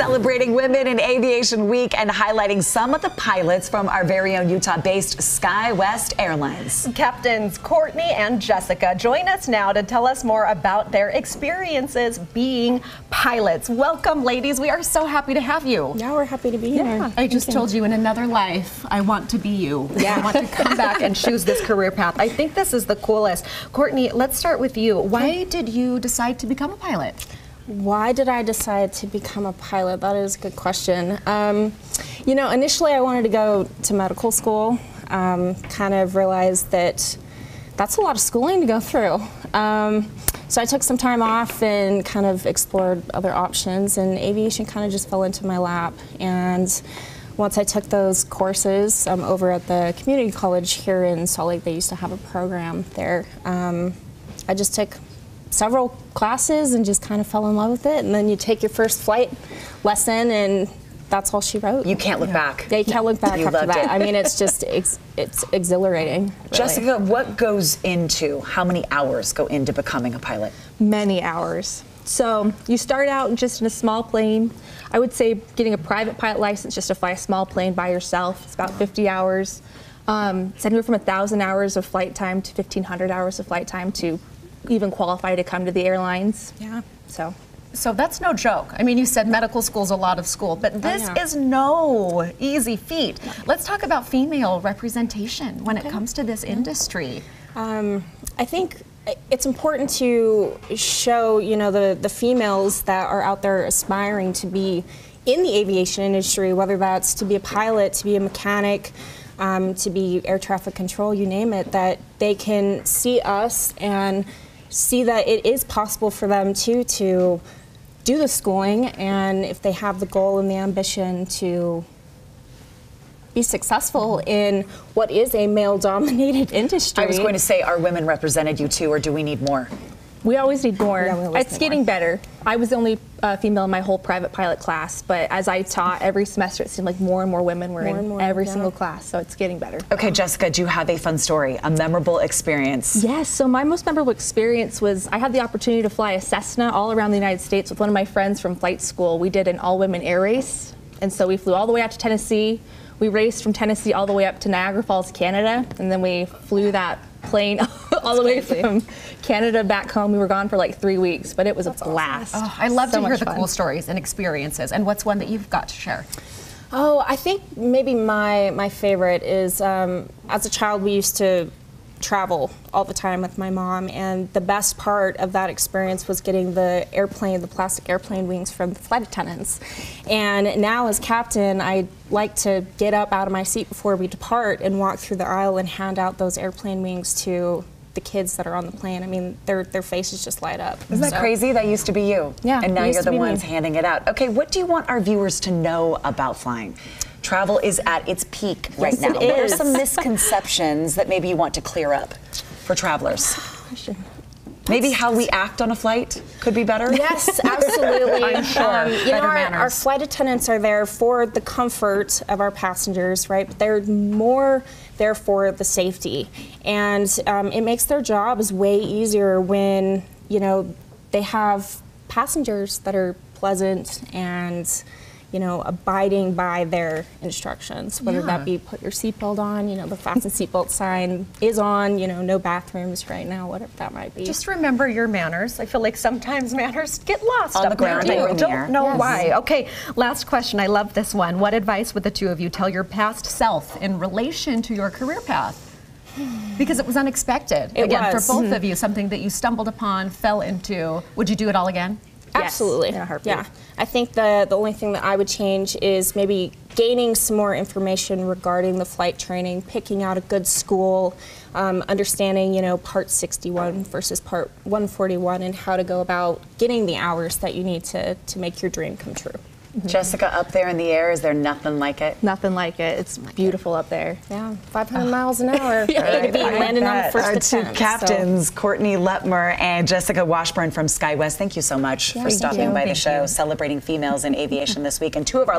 celebrating Women in Aviation Week and highlighting some of the pilots from our very own Utah-based SkyWest Airlines. Captains Courtney and Jessica join us now to tell us more about their experiences being pilots. Welcome, ladies. We are so happy to have you. Yeah, we're happy to be here. I just told you in another life, I want to be you. Yeah. I want to come back and choose this career path. I think this is the coolest. Courtney, let's start with you. Why did you decide to become a pilot? Why did I decide to become a pilot? That is a good question. You know, initially I wanted to go to medical school. Kind of realized that that's a lot of schooling to go through. So I took some time off and kind of explored other options, and aviation kind of just fell into my lap. And once I took those courses over at the community college here in Salt Lake, they used to have a program there. I just took several classes and just kind of fell in love with it. And then you take your first flight lesson, and that's all she wrote. You can't look back. Yeah, you can't look back after that. It. I mean, it's just, it's exhilarating. Really. Jessica, what goes into, how many hours go into becoming a pilot? Many hours. So you start out just in a small plane. I would say getting a private pilot license just to fly a small plane by yourself, it's about 50 hours. It's anywhere from 1,000 hours of flight time to 1,500 hours of flight time to even qualify to come to the airlines. Yeah. So that's no joke. I mean, you said medical school's a lot of school, but this is no easy feat. Let's talk about female representation when it comes to this industry. I think it's important to show, you know, the females that are out there aspiring to be in the aviation industry, whether that's to be a pilot, to be a mechanic, to be air traffic control, you name it, that they can see us and see that it is possible for them too to do the schooling, and if they have the goal and the ambition to be successful in what is a male-dominated industry. I was going to say, are women represented you too, or do we need more? We always need more. Yeah, it's getting better. I was the only female in my whole private pilot class, but as I taught every semester, it seemed like more and more women were in every single class, so it's getting better. Okay, Jessica, do you have a fun story, a memorable experience? Yes, so my most memorable experience was I had the opportunity to fly a Cessna all around the United States with one of my friends from flight school. We did an all-women air race, and so we flew all the way out to Tennessee. We raced from Tennessee all the way up to Niagara Falls, Canada, and then we flew that plane all the way from Canada back home. We were gone for like 3 weeks, but it was a blast. Oh, I love to hear the cool stories and experiences. And what's one that you've got to share? Oh, I think maybe my favorite is, as a child we used to travel all the time with my mom, and the best part of that experience was getting the plastic airplane wings from the flight attendants. And now as captain, I like to get up out of my seat before we depart and walk through the aisle and hand out those airplane wings to the kids that are on the plane. I mean, their faces just light up. Isn't that crazy? That used to be you. Yeah. And now you're the ones handing it out. Okay, what do you want our viewers to know about flying? Travel is at its peak right now. What are some misconceptions that maybe you want to clear up for travelers? Maybe how we act on a flight could be better? Yes, absolutely. I'm sure. You know, our flight attendants are there for the comfort of our passengers, right? But they're more there for the safety. And it makes their jobs way easier when, you know, they have passengers that are pleasant and, you know, abiding by their instructions, whether that be put your seatbelt on, you know, the fasten seatbelt sign is on, you know, no bathrooms right now, whatever that might be. Just remember your manners. I feel like sometimes manners get lost on up the ground. there. I don't know why. Okay, last question. I love this one. What advice would the two of you tell your past self in relation to your career path? Because it was unexpected. Again, for both of you, something that you stumbled upon, fell into. Would you do it all again? Absolutely. Yes. Yeah. I think the only thing that I would change is maybe gaining some more information regarding the flight training, picking out a good school, understanding, you know, Part 61 versus Part 141, and how to go about getting the hours that you need to make your dream come true. Jessica, up there in the air, is there nothing like it? Nothing like it. It's beautiful up there. Yeah, 500 miles an hour. To be landing on the first attempt. Our two captains, Courtney Letmer and Jessica Washburn from SkyWest, thank you so much for stopping by the show, celebrating females in aviation this week. And two of our